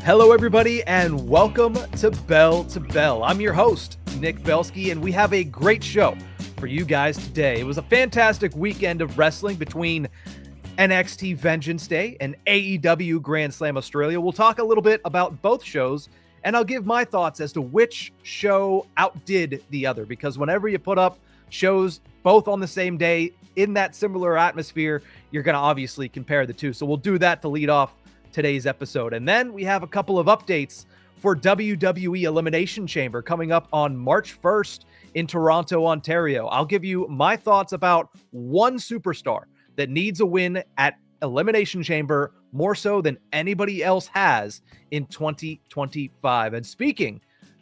Hello, everybody, and welcome to Bell to Bell. I'm your host, Nick Belsky, and we have a great show for you guys today. It was a fantastic weekend of wrestling between NXT Vengeance Day and AEW Grandslam Australia. We'll talk a little bit about both shows, and I'll give my thoughts as to which show outdid the other, because whenever you put up shows both on the same day in that similar atmosphere, you're going to obviously compare the two. So we'll do that to lead off today's episode. And then we have a couple of updates for WWE Elimination Chamber coming up on March 1st in Toronto, Ontario. I'll give you my thoughts about one superstar that needs a win at Elimination Chamber more so than anybody else has in 2025. And speaking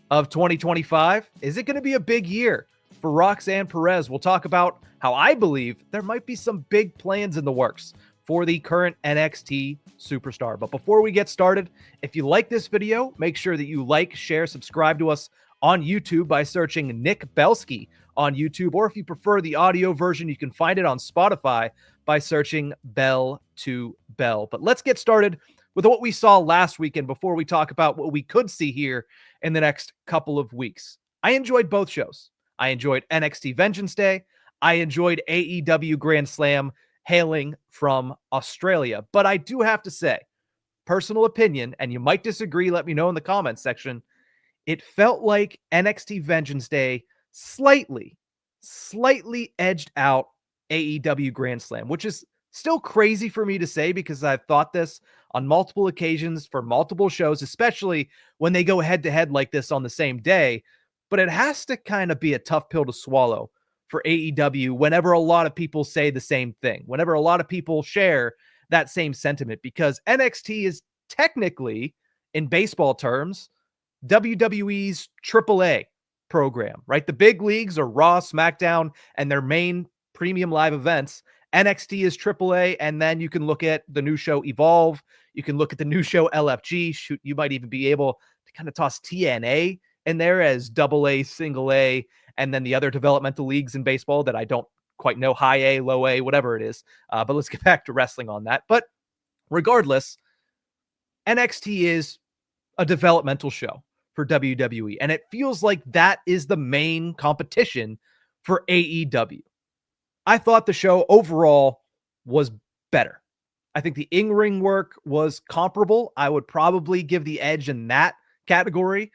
of 2025, is it going to be a big year for Roxanne Perez? We'll talk about how I believe there might be some big plans in the works for the current NXT superstar. But before we get started, if you like this video, make sure that you like, share, subscribe to us on YouTube by searching Nick Belsky on YouTube, or if you prefer the audio version, you can find it on Spotify by searching Bell to Bell. But let's get started with what we saw last weekend before we talk about what we could see here in the next couple of weeks. I enjoyed both shows. I enjoyed NXT Vengeance Day. I enjoyed AEW Grand Slam hailing from Australia. But I do have to say, personal opinion, and you might disagree, let me know in the comments section, it felt like NXT Vengeance Day slightly edged out AEW Grand Slam, which is still crazy for me to say because I've thought this on multiple occasions for multiple shows, especially when they go head-to-head like this on the same day. But it has to kind of be a tough pill to swallow for AEW whenever a lot of people say the same thing, whenever a lot of people share that same sentiment, because NXT is technically, in baseball terms, WWE's AAA program, right? The big leagues are Raw, Smackdown, and their main premium live events. NXT is AAA, and then you can look at the new show Evolve. You can look at the new show LFG. Shoot, you might even be able to kind of toss TNA in there as AA, single A, and then the other developmental leagues in baseball that I don't quite know, high A, low A, whatever it is. But let's get back to wrestling on that. But regardless, NXT is a developmental show for WWE, and it feels like that is the main competition for AEW. I thought the show overall was better. I think the in-ring work was comparable. I would probably give the edge in that category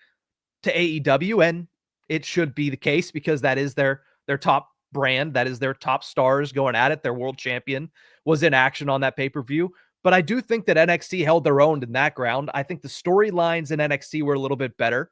to AEW, and it should be the case because that is their top brand. That is their top stars going at it. Their world champion was in action on that pay-per-view. But I do think that NXT held their own in that ground. I think the storylines in NXT were a little bit better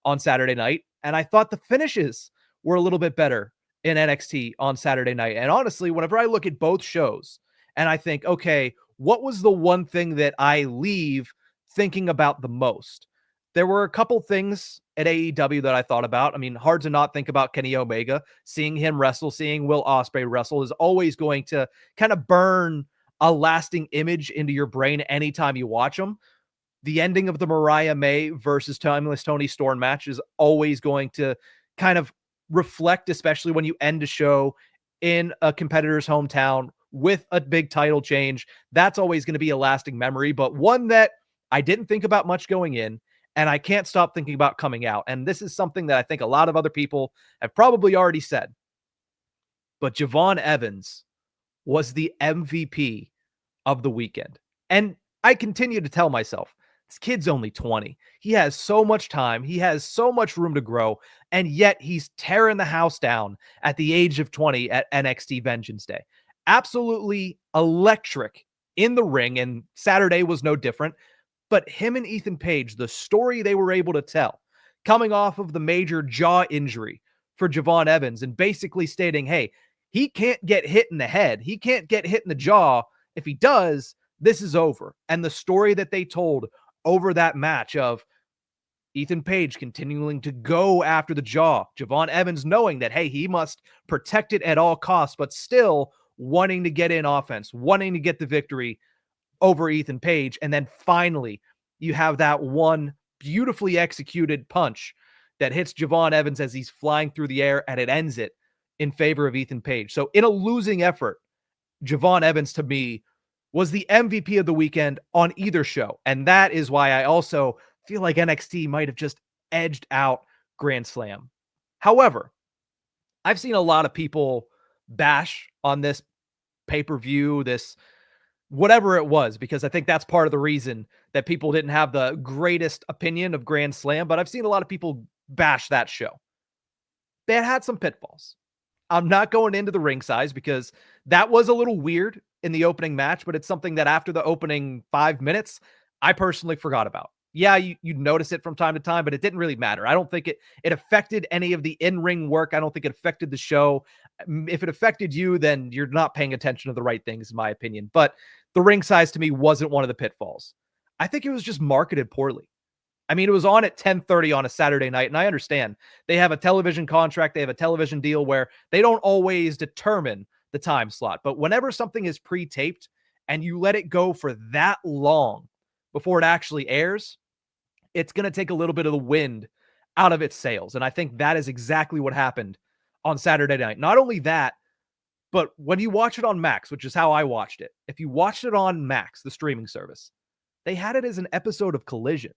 on Saturday night. And I thought the finishes were a little bit better in NXT on Saturday night. And honestly, whenever I look at both shows and I think, okay, what was the one thing that I leave thinking about the most? There were a couple things at AEW that I thought about. I mean, hard to not think about Kenny Omega. Seeing him wrestle, seeing Will Ospreay wrestle is always going to kind of burn a lasting image into your brain anytime you watch them. The ending of the Mariah May versus Timeless Toni Storm match is always going to kind of reflect, especially when you end a show in a competitor's hometown with a big title change. That's always going to be a lasting memory, but one that I didn't think about much going in, and I can't stop thinking about coming out. And this is something that I think a lot of other people have probably already said. But Javon Evans was the MVP of the weekend. And I continue to tell myself, this kid's only 20. He has so much time. He has so much room to grow. And yet he's tearing the house down at the age of 20 at NXT Vengeance Day. Absolutely electric in the ring. And Saturday was no different. But him and Ethan Page, the story they were able to tell, coming off of the major jaw injury for Javon Evans and basically stating, hey, he can't get hit in the head. He can't get hit in the jaw. If he does, this is over. And the story that they told over that match of Ethan Page continuing to go after the jaw, Javon Evans knowing that, hey, he must protect it at all costs, but still wanting to get in offense, wanting to get the victory over Ethan Page. And then finally, you have that one beautifully executed punch that hits Javon Evans as he's flying through the air, and it ends it in favor of Ethan Page. So in a losing effort, Javon Evans, to me, was the MVP of the weekend on either show. And that is why I also feel like NXT might have just edged out Grand Slam. However, I've seen a lot of people bash on this pay-per-view, this whatever it was, because I think that's part of the reason that people didn't have the greatest opinion of Grand Slam, but I've seen a lot of people bash that show. They had some pitfalls. I'm not going into the ring size because that was a little weird in the opening match, but it's something that after the opening 5 minutes, I personally forgot about. Yeah, you'd notice it from time to time, but it didn't really matter. I don't think it affected any of the in-ring work. I don't think it affected the show. If it affected you, then you're not paying attention to the right things, in my opinion. But the ring size to me wasn't one of the pitfalls. I think it was just marketed poorly. I mean, it was on at 10:30 on a Saturday night, and I understand they have a television contract, they have a television deal where they don't always determine the time slot. But whenever something is pre-taped and you let it go for that long before it actually airs, it's going to take a little bit of the wind out of its sails. And I think that is exactly what happened on Saturday night. Not only that, but when you watch it on Max, which is how I watched it, if you watched it on Max, the streaming service, they had it as an episode of Collision.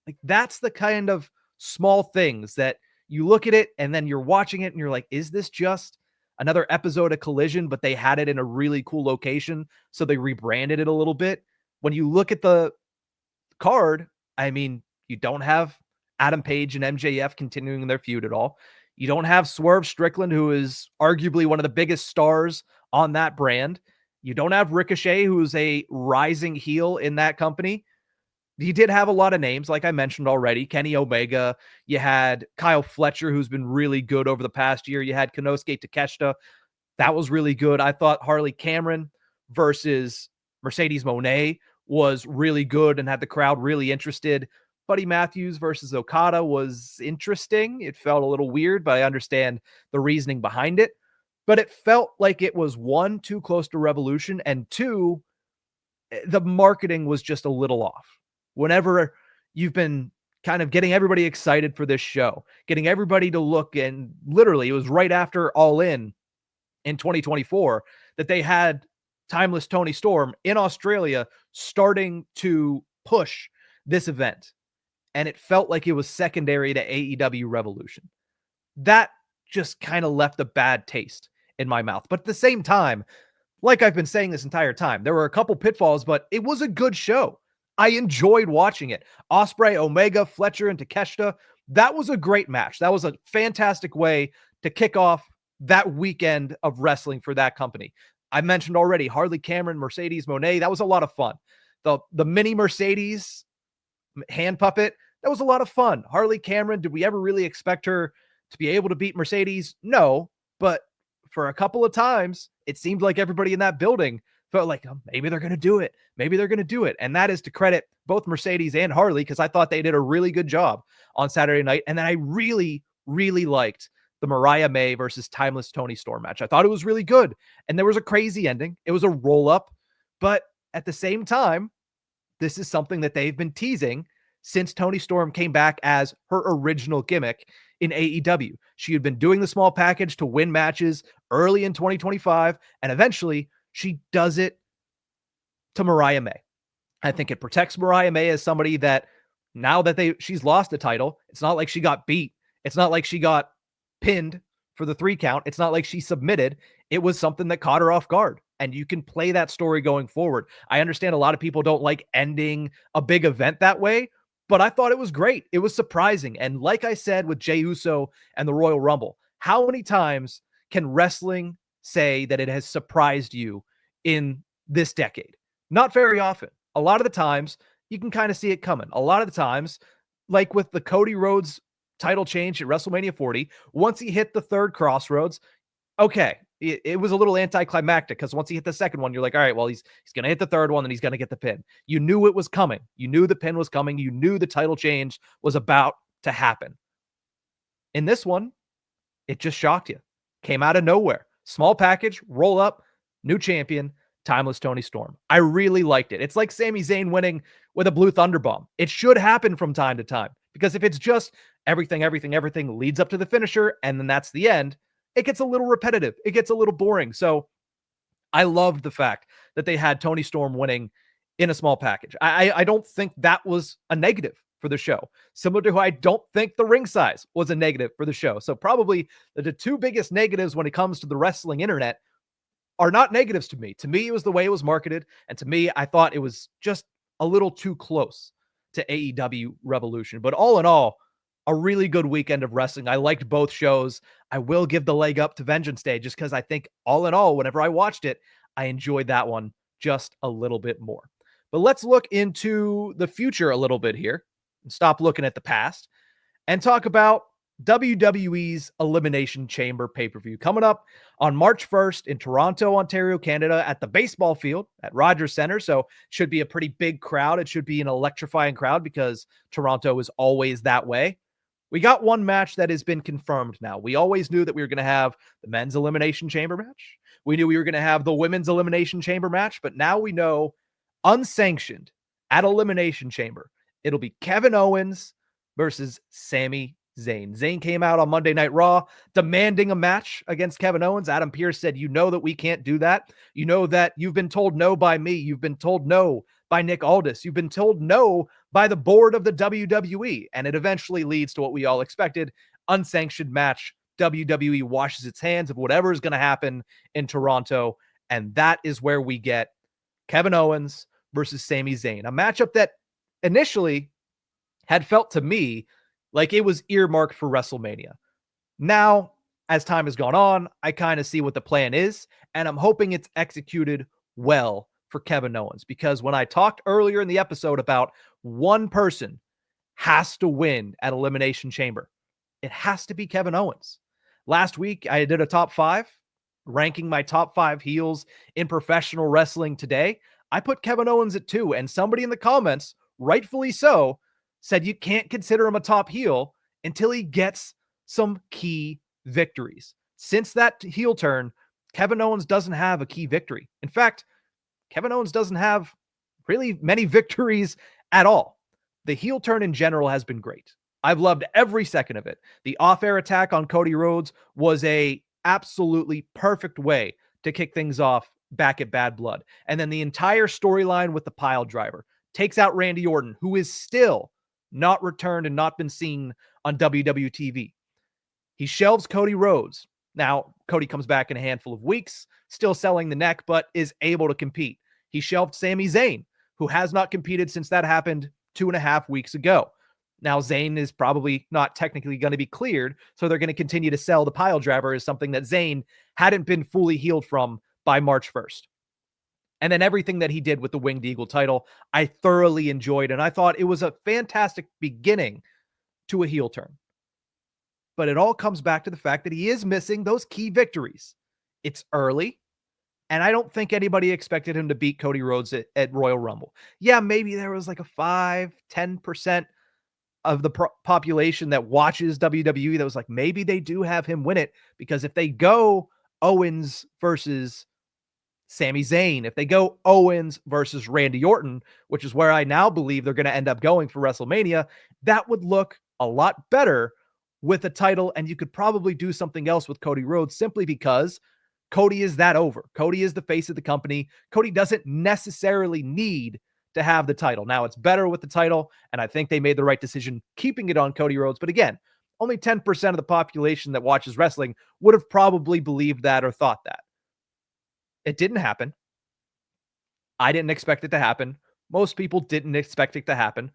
Like, that's the kind of small things that you look at it and then you're watching it and you're like, is this just another episode of Collision, but they had it in a really cool location, so they rebranded it a little bit? When you look at the card, I mean, you don't have Adam Page and MJF continuing their feud at all. You don't have Swerve Strickland, who is arguably one of the biggest stars on that brand. You don't have Ricochet, who's a rising heel in that company. You did have a lot of names, like I mentioned already. Kenny Omega. You had Kyle Fletcher, who's been really good over the past year. You had Konosuke Takeshita. That was really good. I thought Harley Cameron versus Mercedes Moné was really good and had the crowd really interested. Buddy Matthews versus Okada was interesting. It felt a little weird, but I understand the reasoning behind it. But it felt like it was, one, too close to Revolution, and two, the marketing was just a little off. Whenever you've been kind of getting everybody excited for this show, getting everybody to look, and literally it was right after All In 2024 that they had Timeless Toni Storm in Australia starting to push this event. And it felt like it was secondary to AEW Revolution. That just kind of left a bad taste in my mouth. But at the same time, like I've been saying this entire time, there were a couple pitfalls, but it was a good show. I enjoyed watching it. Ospreay, Omega, Fletcher, and Takeshita. That was a great match. That was a fantastic way to kick off that weekend of wrestling for that company. I mentioned already Harley Cameron, Mercedes Moné. That was a lot of fun. The mini Mercedes hand puppet, that was a lot of fun. Harley Cameron, did we ever really expect her to be able to beat Mercedes? No, but for a couple of times, it seemed like everybody in that building felt like, oh, maybe they're going to do it. Maybe they're going to do it. And that is to credit both Mercedes and Harley, because I thought they did a really good job on Saturday night. And then I really, really liked the Mariah May versus Timeless Toni Storm match. I thought it was really good. And there was a crazy ending. It was a roll up. But at the same time, this is something that they've been teasing since Toni Storm came back as her original gimmick in AEW. She had been doing the small package to win matches early in 2025, and eventually she does it to Mariah May. I think it protects Mariah May as somebody that, now that she's lost the title, it's not like she got beat. It's not like she got pinned for the 3 count. It's not like she submitted. It was something that caught her off guard. And you can play that story going forward. I understand a lot of people don't like ending a big event that way, but I thought it was great. It was surprising. And like I said with Jey Uso and the Royal Rumble, how many times can wrestling say that it has surprised you in this decade? Not very often. A lot of the times you can kind of see it coming. A lot of the times, like with the Cody Rhodes title change at WrestleMania 40, once he hit the third crossroads, okay, it was a little anticlimactic, because once he hit the second one, you're like, all right, well, he's going to hit the third one and he's going to get the pin. You knew it was coming. You knew the pin was coming. You knew the title change was about to happen. In this one, it just shocked you. Came out of nowhere. Small package, roll up, new champion, Timeless Toni Storm. I really liked it. It's like Sami Zayn winning with a Blue Thunder Bomb. It should happen from time to time, because if it's just everything leads up to the finisher and then that's the end, it gets a little repetitive. It gets a little boring. So I loved the fact that they had Toni Storm winning in a small package. I don't think that was a negative for the show. Similar to how I don't think the ring size was a negative for the show. So probably the two biggest negatives when it comes to the wrestling internet are not negatives to me. To me, it was the way it was marketed. And to me, I thought it was just a little too close to AEW Revolution. But all in all, a really good weekend of wrestling. I liked both shows. I will give the leg up to Vengeance Day just because I think all in all, whenever I watched it, I enjoyed that one just a little bit more. But let's look into the future a little bit here and stop looking at the past and talk about WWE's Elimination Chamber pay-per-view coming up on March 1st in Toronto, Ontario, Canada at the baseball field at Rogers Center. So it should be a pretty big crowd. It should be an electrifying crowd because Toronto is always that way. We got one match that has been confirmed now. We always knew that we were going to have the men's Elimination Chamber match. We knew we were going to have the women's Elimination Chamber match, but now we know unsanctioned at Elimination Chamber, it'll be Kevin Owens versus Sami Zayn. Zayn came out on Monday Night Raw demanding a match against Kevin Owens. Adam Pearce said, you know that we can't do that. You know that you've been told no by me. You've been told no by Nick Aldis. You've been told no by the board of the WWE. And it eventually leads to what we all expected, unsanctioned match. WWE washes its hands of whatever is going to happen in Toronto. And that is where we get Kevin Owens versus Sami Zayn, a matchup that initially had felt to me like it was earmarked for WrestleMania. Now, as time has gone on, I kind of see what the plan is, and I'm hoping it's executed well for Kevin Owens, because when I talked earlier in the episode about one person has to win at Elimination Chamber, it has to be Kevin Owens. Last week, I did a top 5, ranking my top 5 heels in professional wrestling today. I put Kevin Owens at 2, and somebody in the comments, rightfully so, said you can't consider him a top heel until he gets some key victories. Since that heel turn, Kevin Owens doesn't have a key victory. In fact, Kevin Owens doesn't have really many victories at all. The heel turn in general has been great. I've loved every second of it. The off-air attack on Cody Rhodes was a absolutely perfect way to kick things off back at Bad Blood. And then the entire storyline with the pile driver takes out Randy Orton, who is still not returned and not been seen on WWE TV. He shelves Cody Rhodes. Now, Cody comes back in a handful of weeks, still selling the neck, but is able to compete. He shelved Sami Zayn, who has not competed since that happened 2.5 weeks ago. Now, Zayn is probably not technically going to be cleared, so they're going to continue to sell the pile driver as something that Zayn hadn't been fully healed from by March 1st. And then everything that he did with the Winged Eagle title, I thoroughly enjoyed, and I thought it was a fantastic beginning to a heel turn. But it all comes back to the fact that he is missing those key victories. It's early, and I don't think anybody expected him to beat Cody Rhodes at Royal Rumble. Yeah, maybe there was like a 5-10% of the population that watches WWE that was like, maybe they do have him win it, because if they go Owens versus Sami Zayn, if they go Owens versus Randy Orton, which is where I now believe they're going to end up going for WrestleMania, that would look a lot better with a title, and you could probably do something else with Cody Rhodes simply because Cody is that over. Cody is the face of the company. Cody doesn't necessarily need to have the title. Now, it's better with the title, and I think they made the right decision keeping it on Cody Rhodes. But again, only 10% of the population that watches wrestling would have probably believed that or thought that. It didn't happen. I didn't expect it to happen. Most people didn't expect it to happen.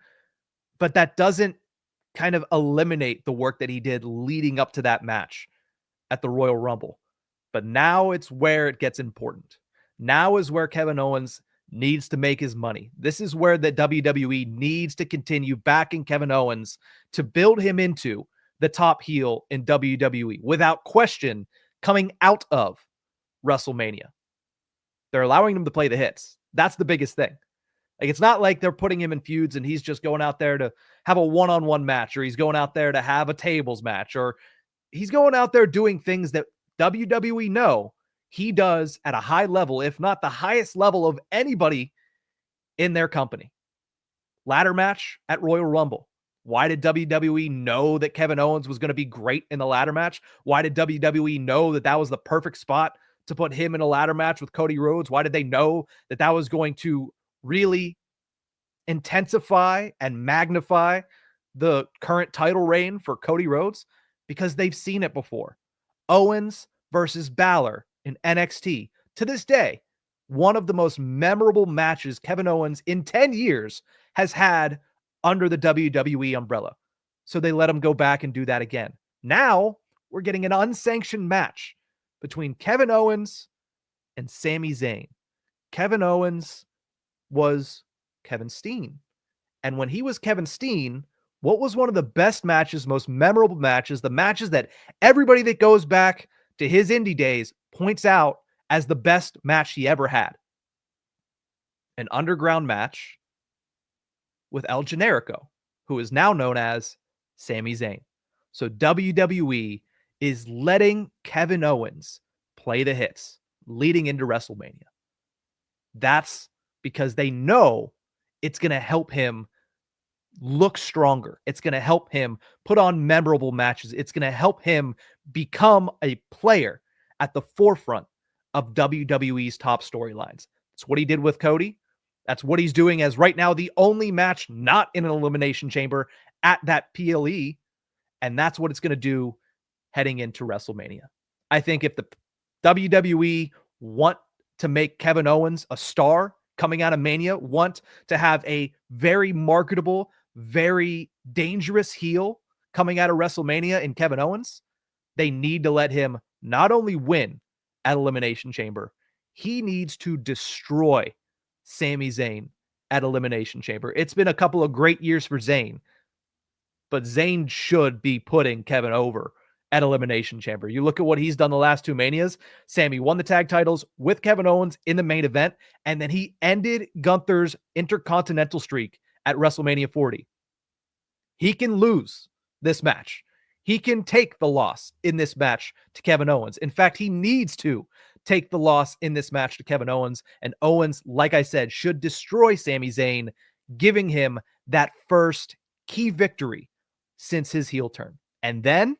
But that doesn't kind of eliminate the work that he did leading up to that match at the Royal Rumble. But now it's where it gets important. Now is where Kevin Owens needs to make his money. This is where the WWE needs to continue backing Kevin Owens to build him into the top heel in WWE without question coming out of WrestleMania. They're allowing him to play the hits. That's the biggest thing. Like, it's not like they're putting him in feuds and he's just going out there to have a one-on-one match, or he's going out there to have a tables match, or he's going out there doing things that WWE know he does at a high level, if not the highest level of anybody in their company. Ladder match at Royal Rumble. Why did WWE know that Kevin Owens was going to be great in the ladder match? Why did WWE know that that was the perfect spot to put him in a ladder match with Cody Rhodes? Why did they know that that was going to really intensify and magnify the current title reign for Cody Rhodes? Because they've seen it before. Owens versus Balor in NXT. To this day, one of the most memorable matches Kevin Owens in 10 years has had under the WWE umbrella. So they let him go back and do that again. Now we're getting an unsanctioned match between Kevin Owens and Sami Zayn. Kevin Owens was Kevin Steen. And when he was Kevin Steen, what was one of the best matches, most memorable matches, the matches that everybody that goes back to his indie days points out as the best match he ever had? An underground match with El Generico, who is now known as Sami Zayn. So WWE is letting Kevin Owens play the hits leading into WrestleMania. That's because they know it's going to help him look stronger. It's going to help him put on memorable matches. It's going to help him become a player at the forefront of WWE's top storylines. That's what he did with Cody. That's what he's doing as right now the only match not in an elimination chamber at that PLE. And that's what it's going to do heading into WrestleMania. I think if the WWE want to make Kevin Owens a star coming out of Mania, want to have a very marketable, very dangerous heel coming out of WrestleMania in Kevin Owens, they need to let him not only win at Elimination Chamber, he needs to destroy Sami Zayn at Elimination Chamber. It's been a couple of great years for Zayn, but Zayn should be putting Kevin over at Elimination Chamber. You look at what he's done the last two Manias. Sami won the tag titles with Kevin Owens in the main event, and then he ended Gunther's intercontinental streak at WrestleMania 40. He can lose this match. He can take the loss in this match to Kevin Owens. In fact, he needs to take the loss in this match to Kevin Owens, and Owens, like I said, should destroy Sami Zayn, giving him that first key victory since his heel turn. And then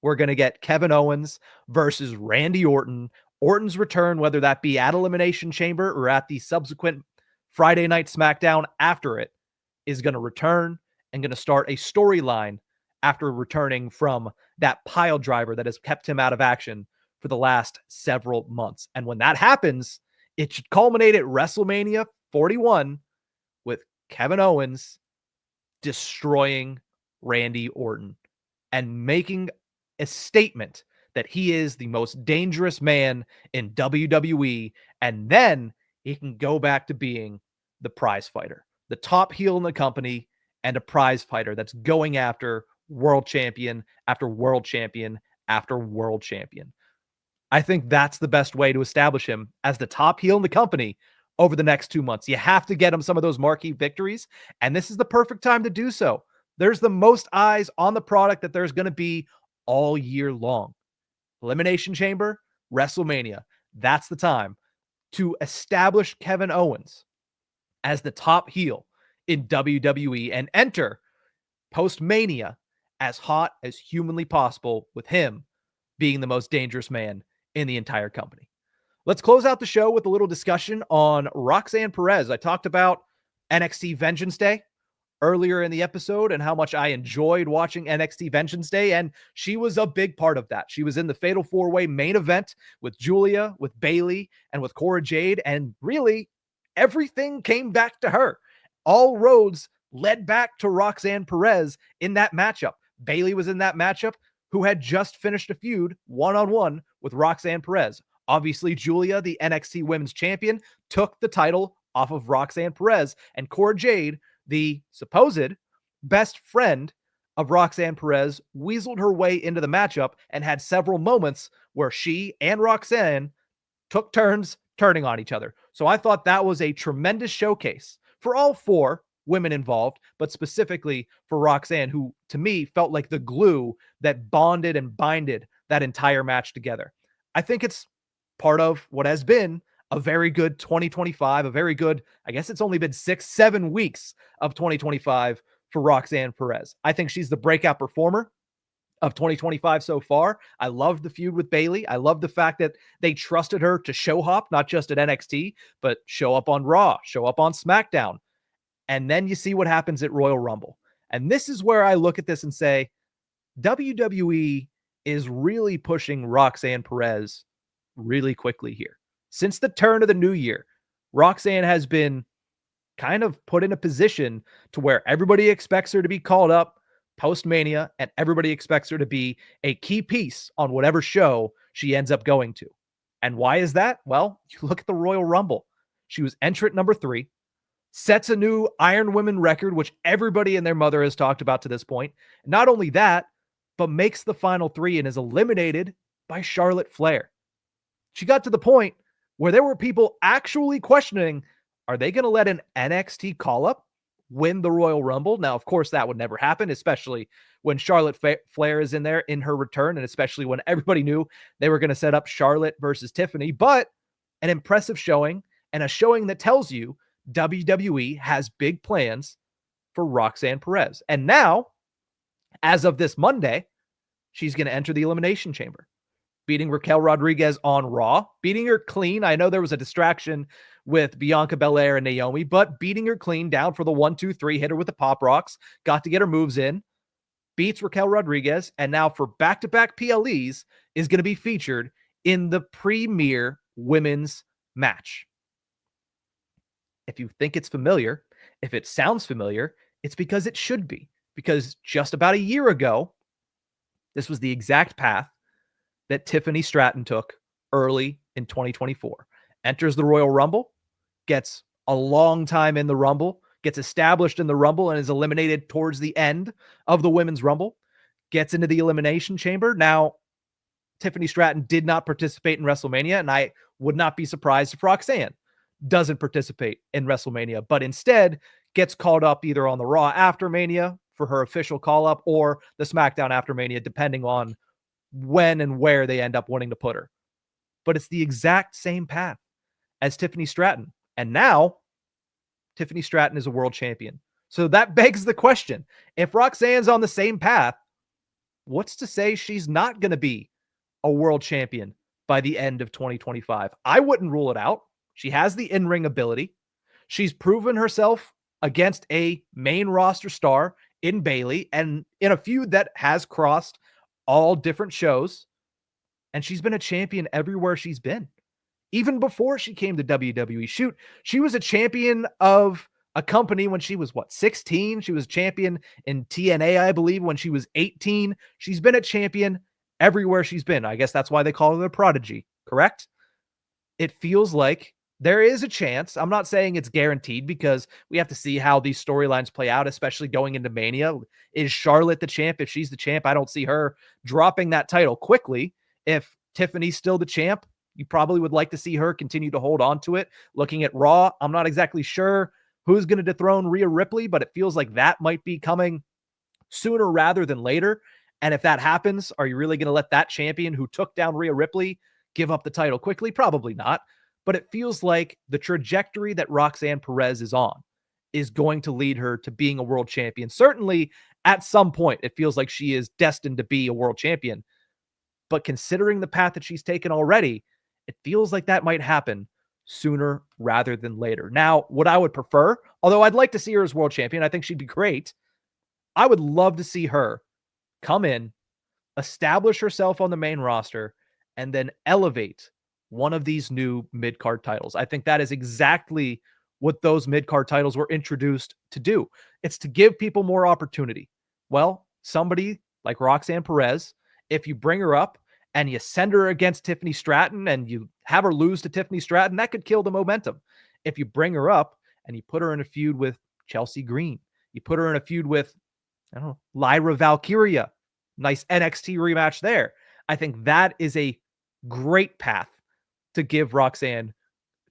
we're going to get Kevin Owens versus Randy Orton. Orton's return, whether that be at Elimination Chamber or at the subsequent Friday Night Smackdown after it, is going to return and going to start a storyline after returning from that pile driver that has kept him out of action for the last several months. And when that happens, it should culminate at WrestleMania 41 with Kevin Owens destroying Randy Orton and making a statement that he is the most dangerous man in WWE. And then he can go back to being the prize fighter, the top heel in the company, and a prize fighter that's going after world champion after world champion after world champion. I think that's the best way to establish him as the top heel in the company over the next 2 months. You have to get him some of those marquee victories, and this is the perfect time to do so. There's the most eyes on the product that there's going to be all year long. Elimination Chamber, WrestleMania. That's the time to establish Kevin Owens as the top heel in WWE and enter post-Mania as hot as humanly possible, with him being the most dangerous man in the entire company. Let's close out the show with a little discussion on Roxanne Perez. I talked about NXT Vengeance Day earlier in the episode and how much I enjoyed watching NXT Vengeance Day, and she was a big part of that. She was in the Fatal 4-Way main event with Giulia, with Bayley, and with Cora Jade, and really everything came back to her. All roads led back to Roxanne Perez in that matchup. Bayley was in that matchup, who had just finished a feud one-on-one with Roxanne Perez. Obviously, Giulia, the NXT Women's Champion, took the title off of Roxanne Perez, and Cora Jade, the supposed best friend of Roxanne Perez, weaseled her way into the matchup and had several moments where she and Roxanne took turns turning on each other. So I thought that was a tremendous showcase for all four women involved, but specifically for Roxanne, who to me felt like the glue that bonded and binded that entire match together. I think it's part of what has been a very good 2025, a very good, I guess it's only been 6-7 weeks of 2025 for Roxanne Perez. I think she's the breakout performer of 2025 so far. I love the feud with Bayley. I love the fact that they trusted her to show hop, not just at NXT, but show up on Raw, show up on Smackdown. And then you see what happens at Royal Rumble. And this is where I look at this and say, WWE is really pushing Roxanne Perez really quickly here. Since the turn of the new year, Roxanne has been kind of put in a position to where everybody expects her to be called up post-Mania, and everybody expects her to be a key piece on whatever show she ends up going to. And why is that? Well, you look at the Royal Rumble. She was entrant number 3, sets a new Iron Women record, which everybody and their mother has talked about to this point. Not only that, but makes the final 3 and is eliminated by Charlotte Flair. She got to the point where there were people actually questioning, are they going to let an NXT call-up win the Royal Rumble? Now, of course, that would never happen, especially when Charlotte Flair is in there in her return, and especially when everybody knew they were going to set up Charlotte versus Tiffany. But an impressive showing, and a showing that tells you WWE has big plans for Roxanne Perez. And now, as of this Monday, she's going to enter the Elimination Chamber, beating Raquel Rodriguez on Raw, beating her clean. I know there was a distraction with Bianca Belair and Naomi, but beating her clean down for the 1-2-3, hit her with the Pop Rocks, got to get her moves in, beats Raquel Rodriguez, and now for back-to-back PLEs is going to be featured in the premier women's match. If you think it's familiar, if it sounds familiar, it's because it should be. Because just about a year ago, this was the exact path that Tiffany Stratton took early in 2024. Enters the Royal Rumble, gets a long time in the Rumble, gets established in the Rumble, and is eliminated towards the end of the Women's Rumble, gets into the Elimination Chamber. Now, Tiffany Stratton did not participate in WrestleMania, and I would not be surprised if Roxanne doesn't participate in WrestleMania, but instead gets called up either on the Raw after Mania for her official call-up or the SmackDown after Mania, depending on when and where they end up wanting to put her. But it's the exact same path as Tiffany Stratton. And now, Tiffany Stratton is a world champion. So that begs the question, if Roxanne's on the same path, what's to say she's not going to be a world champion by the end of 2025? I wouldn't rule it out. She has the in-ring ability. She's proven herself against a main roster star in Bayley and in a feud that has crossed all different shows. And she's been a champion everywhere she's been. Even before she came to WWE. Shoot, she was a champion of a company when she was, 16? She was champion in TNA, I believe, when she was 18. She's been a champion everywhere she's been. I guess that's why they call her the Prodigy, correct? It feels like there is a chance. I'm not saying it's guaranteed because we have to see how these storylines play out, especially going into Mania. Is Charlotte the champ? If she's the champ, I don't see her dropping that title quickly. If Tiffany's still the champ, you probably would like to see her continue to hold on to it. Looking at Raw, I'm not exactly sure who's going to dethrone Rhea Ripley, but it feels like that might be coming sooner rather than later. And if that happens, are you really going to let that champion who took down Rhea Ripley give up the title quickly? Probably not. But it feels like the trajectory that Roxanne Perez is on is going to lead her to being a world champion. Certainly, at some point, it feels like she is destined to be a world champion. But considering the path that she's taken already, it feels like that might happen sooner rather than later. Now, what I would prefer, although I'd like to see her as world champion, I think she'd be great. I would love to see her come in, establish herself on the main roster, and then elevate one of these new mid-card titles. I think that is exactly what those mid-card titles were introduced to do. It's to give people more opportunity. Well, somebody like Roxanne Perez, if you bring her up and you send her against Tiffany Stratton and you have her lose to Tiffany Stratton, that could kill the momentum. If you bring her up and you put her in a feud with Chelsea Green, you put her in a feud with, I don't know, Lyra Valkyria, nice NXT rematch there. I think that is a great path to give Roxanne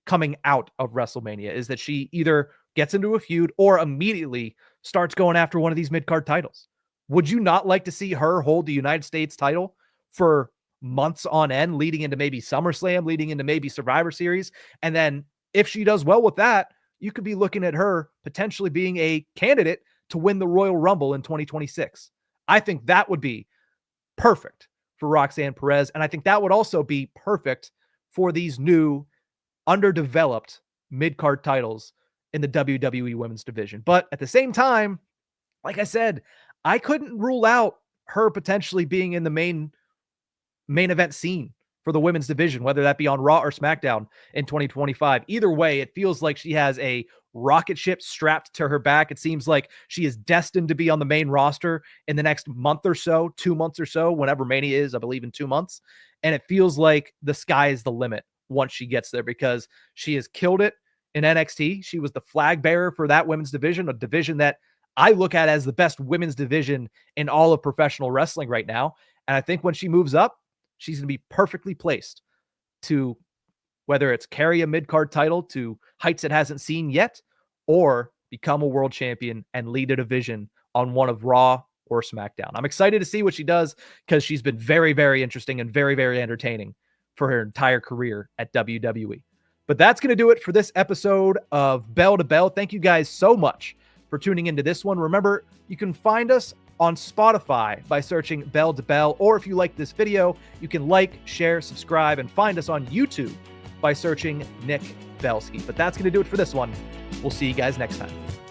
coming out of WrestleMania, is that she either gets into a feud or immediately starts going after one of these mid-card titles. Would you not like to see her hold the United States title for months on end, leading into maybe SummerSlam, leading into maybe Survivor Series? And then if she does well with that, you could be looking at her potentially being a candidate to win the Royal Rumble in 2026. I think that would be perfect for Roxanne Perez. And I think that would also be perfect for these new underdeveloped mid-card titles in the WWE women's division. But at the same time, like I said, I couldn't rule out her potentially being in the main event scene for the women's division, whether that be on Raw or SmackDown in 2025. Either way, it feels like she has a rocket ship strapped to her back. It seems like she is destined to be on the main roster in the next month or so, 2 months or so, whenever Mania is, I believe in 2 months. And it feels like the sky is the limit once she gets there, because she has killed it in NXT. She was the flag bearer for that women's division, a division that I look at as the best women's division in all of professional wrestling right now. And I think when she moves up, she's going to be perfectly placed to, whether it's carry a mid-card title to heights it hasn't seen yet, or become a world champion and lead a division on one of Raw or SmackDown. I'm excited to see what she does, because she's been very, very interesting and very, very entertaining for her entire career at WWE. But that's going to do it for this episode of Bell to Bell. Thank you guys so much for tuning into this one. Remember, you can find us on Spotify by searching Bell to Bell, or if you like this video, you can like, share, subscribe, and find us on YouTube by searching Nick Belsky. But that's going to do it for this one. We'll see you guys next time.